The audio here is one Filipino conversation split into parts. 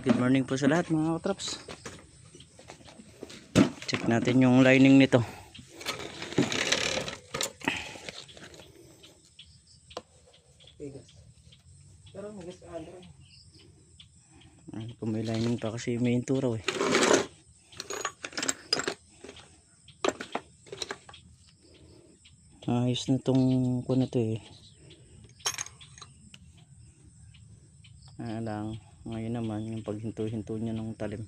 Good morning po sa lahat mga katraps. Check natin yung lining nito. Kung may lining pa kasi may inturaw eh. Ayos na tong kuno to eh. Lang ngayon naman yung paghinto-hinto niya ng talim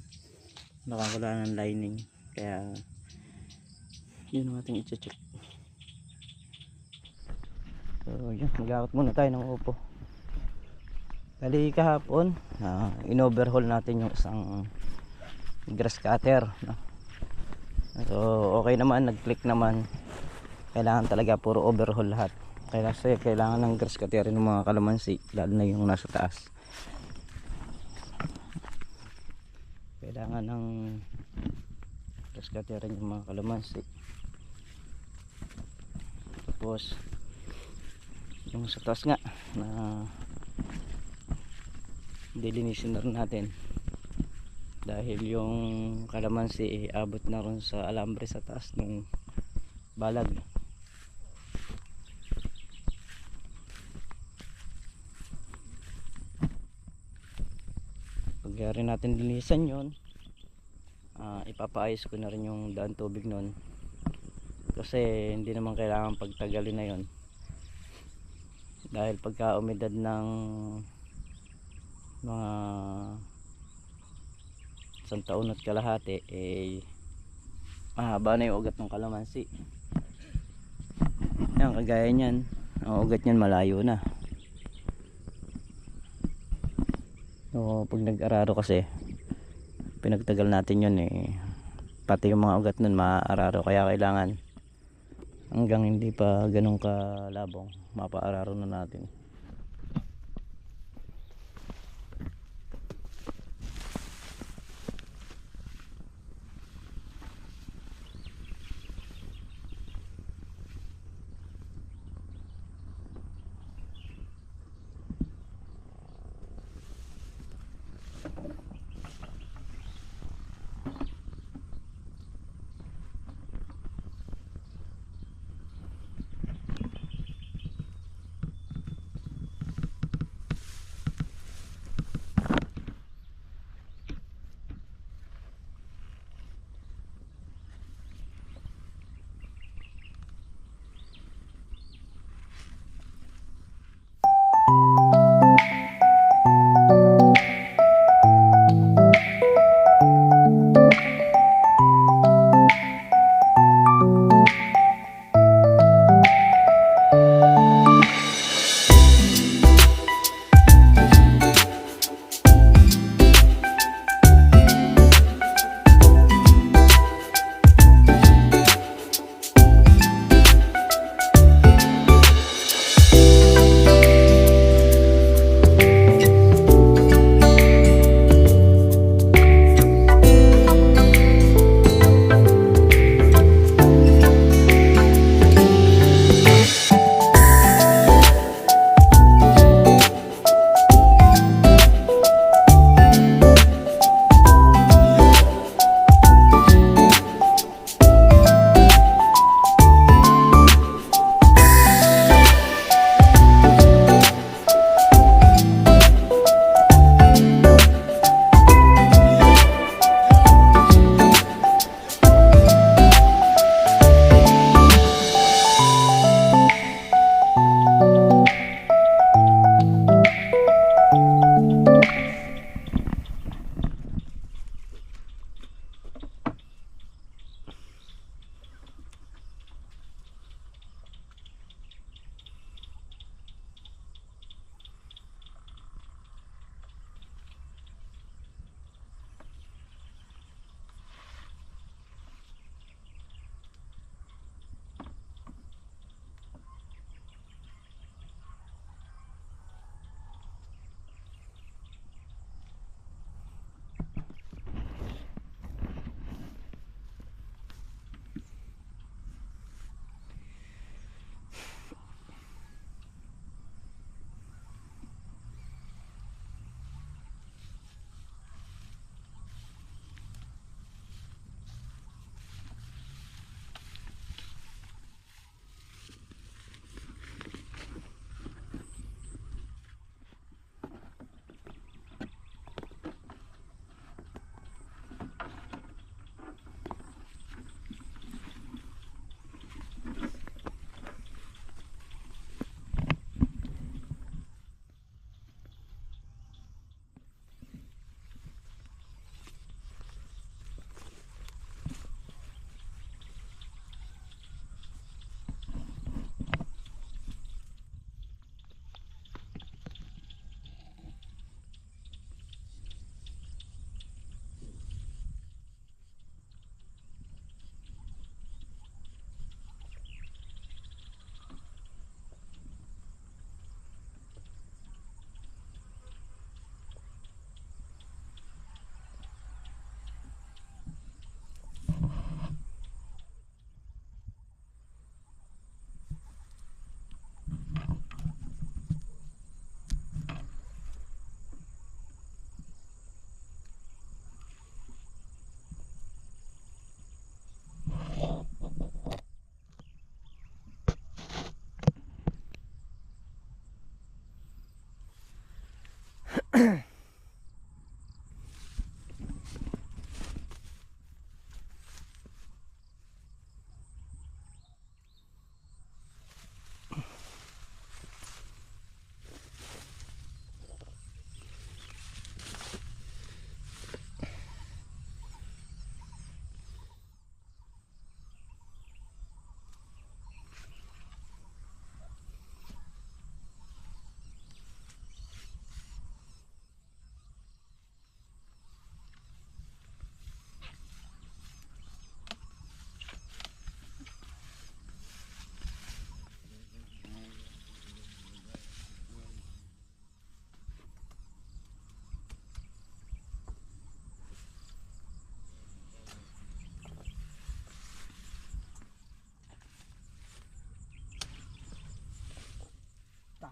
nakakawala ng lining, kaya yun ang ating i-check. So yun, mag-aakot muna tayo ng upo. Bali kahapon in-overhaul natin yung isang grass cutter, no? So okay naman, nag-click naman. Kailangan talaga puro overhaul lahat, kasi kailangan ng grass cutter ng mga kalamansi, lalo na yung nasa taas. Kailangan ng grass cutter yung mga kalamansi. Tapos yung sa taas nga na dilinisin na rin natin, dahil yung kalamansi abot na rin sa alambre sa taas ng balag. Pag rin natin linisan yun, ipapaayos ko na rin yung daan tubig nun, kasi hindi naman kailangan pagtagalin na yun, dahil pagka umidad ng mga isang taon at kalahati mahaba na yung ugat ng kalamansi. Yan, kagaya nyan, ang ugat nyan malayo na. So pag nag-araro kasi pinagtagal natin yun pati yung mga ugat nun maaararo, kaya kailangan hanggang hindi pa ganun kalabong mapaararo na natin.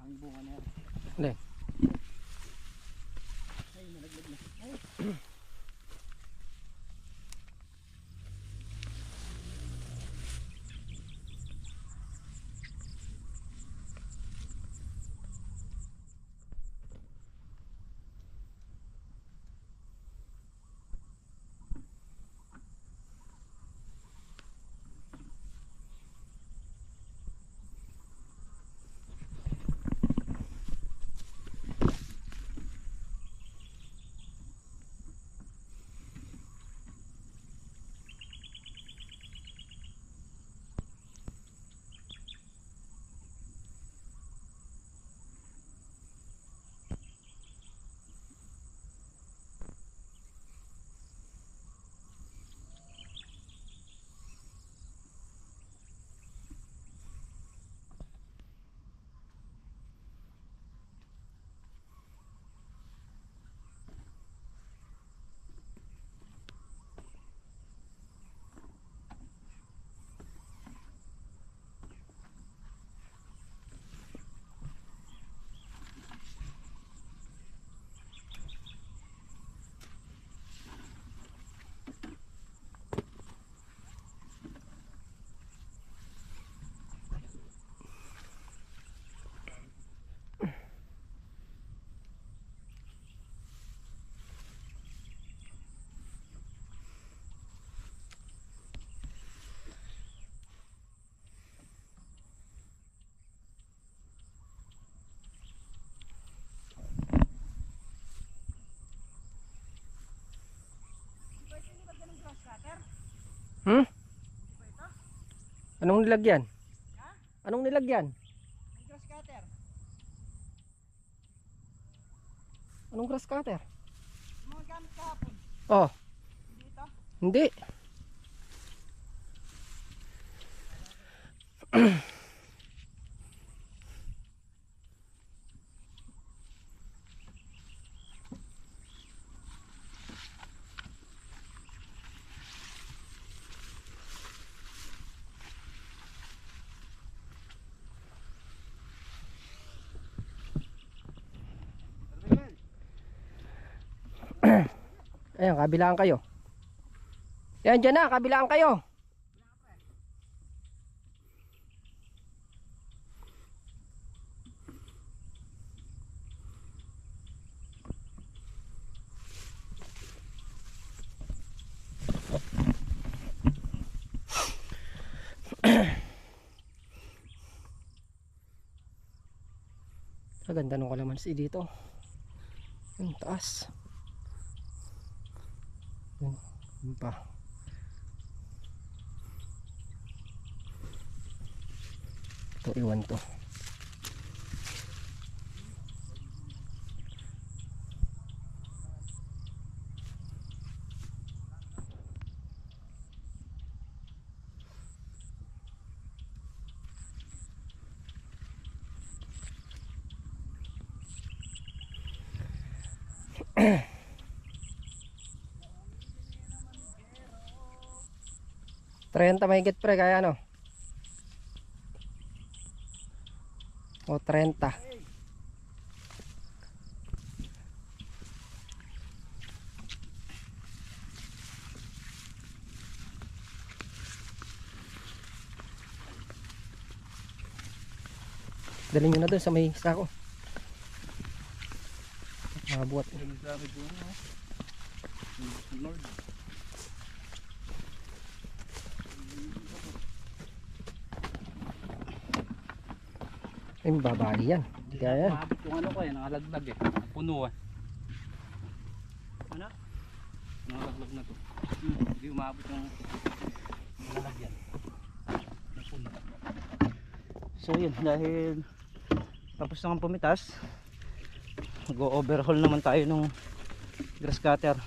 Ang bunga na yan. Alin? Ay, nalaglag na. Ay. Hmm? Anong nilagyan? Anong nilagyan? Grass cutter. Anong grass cutter? Mga gamit kahapon. Oh, Dito. hindi. Ayan, kabilaan kayo. Yan, dyan na, kabilaan kayo. Ganda nung kalamansi dito. Yung taas. Yun pa. Ito, iwan to. Trenta mahigit pre, kaya ano? O 30. Dalhin nyo na doon sa may sako. Mabuhat. Ay, babali yan. Kaya yan. Mahabot yung ano ko eh, nakalaglag eh. Puno eh. Ano? Nakalaglag na to. Hindi umabot yung nalalagyan. Napuno. So yun, dahil tapos na kang pumitas, mag-overhaul naman tayo ng grass cutter.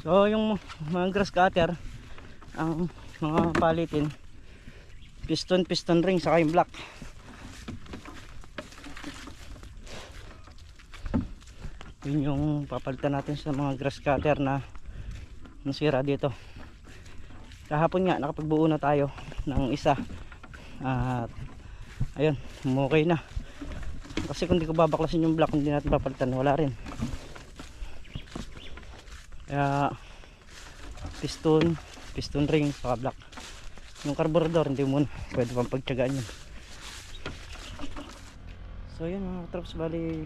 So yung mga grass cutter, ang mga palitin, piston ring saka yung block. Yun yung papalitan natin sa mga grass cutter na nasira dito. Kahapon nga nakapagbuo na tayo ng isa at ayun, okay na. Kasi kung di ko babaklasin yung block, hindi natin papalitan, wala rin. Kaya piston ring saka block. Yung carburetor hindi muna, pwede pang pagtyagaan yun. So yun mga traps, bali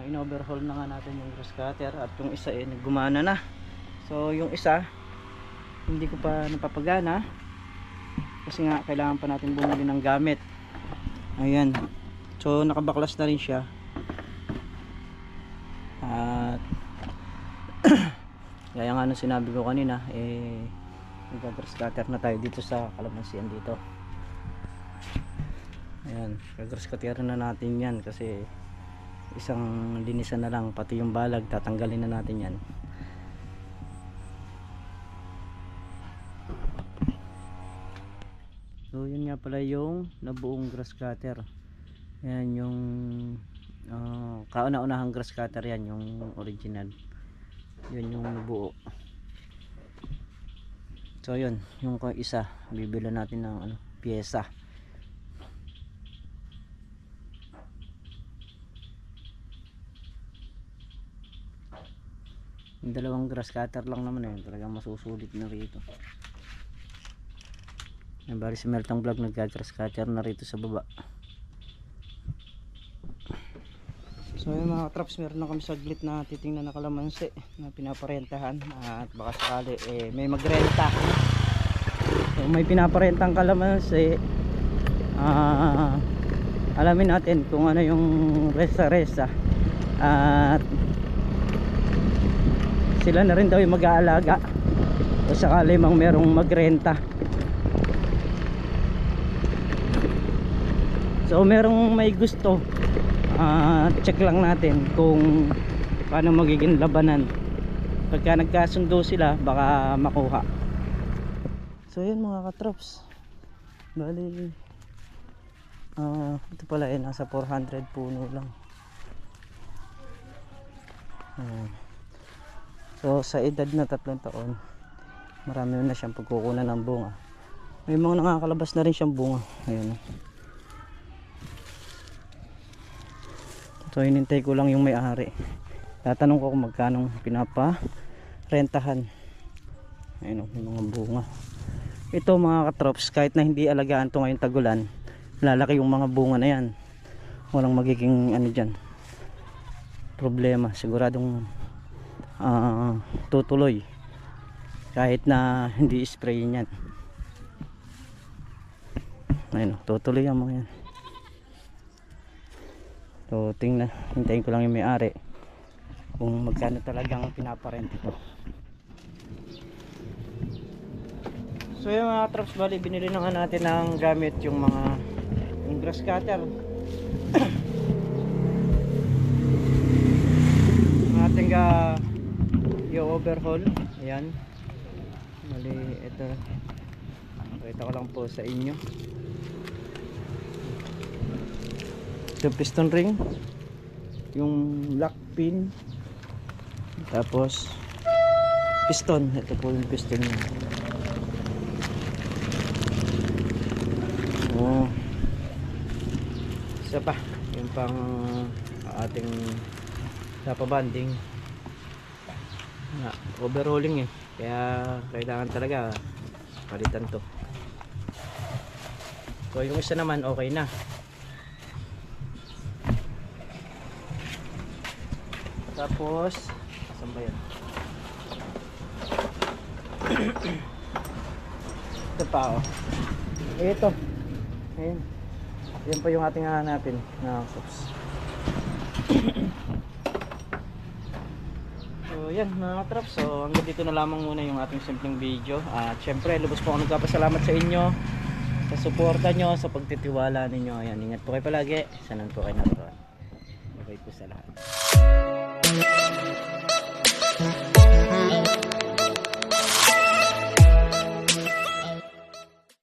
in-overhaul na nga natin yung grass cutter at yung isa gumana na. So yung isa hindi ko pa napapagana kasi nga kailangan pa natin bumili ng gamit. Ayan, so nakabaklas na rin siya at gaya nga nung sinabi ko kanina, nag-grass cutter na tayo dito sa kalamansian dito. Ayan, grass cutter na natin yan kasi isang linisan na lang, pati yung balag tatanggalin na natin yan. So yun nga pala yung nabuong grass cutter. Yan yung kauna-unahang grass cutter, yan yung original. Yun yung nabuo. So yun, yung isa bibili natin ng pyesa. Yung dalawang grass cutter lang naman eh, talagang masusulit na rito. Yung bari si Meltong Vlog nagka-grass cutter na rito sa baba. So yung mga traps, meron na kami saglit na titingnan na kalamansi na pinaparentahan at baka sakali may magrenta. So may pinaparentang kalamansi, alamin natin kung ano yung resa-resa at sila na rin daw yung mag-aalaga o sakali mang merong magrenta. So merong may gusto, check lang natin kung paano magiging labanan. Pagka nagkasundo sila baka makuha. So yun mga katrops, bali ito pala nasa 400 puno lang. So sa edad na 3 taon, marami na siyang pagkukunan ng bunga. May mga nakakalabas na rin siyang bunga. Ayun. So hinintay ko lang yung may-ari. Tatanong ko kung magkano pinaparentahan. Ayun, may mga bunga. Ito mga katrops, kahit na hindi alagaan to ngayong tagulan, lalaki yung mga bunga na yan. Walang magiging dyan problema. Siguradong tutuloy kahit na hindi spray yan. Ayun, tutuloy ang mga yan. So tingnan, hintayin ko lang yung may-ari kung magkano talagang pinaparent ito. So yung mga traps, bali binili na nga natin ng gamit yung grass cutter. Ating i-overhaul. Ayan, bali ito, pakita ko lang po sa inyo. Ito piston ring, yung lock pin, tapos piston. Ito po yung piston niya. Isa pa yung pang ating tapabanding na overhauling kaya kailangan talaga palitan to. So yung isa naman okay na. Tapos, saan ba yan? Ito pa oh. Ito. Ayan. Yan pa yung ating hahanapin na sops. So yan mga traps, so hanggang dito na lamang muna yung ating simpleng video. At syempre lubos po ako nagpapasalamat sa inyo sa suporta nyo, sa pagtitiwala ninyo. Ayan, ingat po kayo palagi. Sanan po kayo naroon. Bye po sa lahat.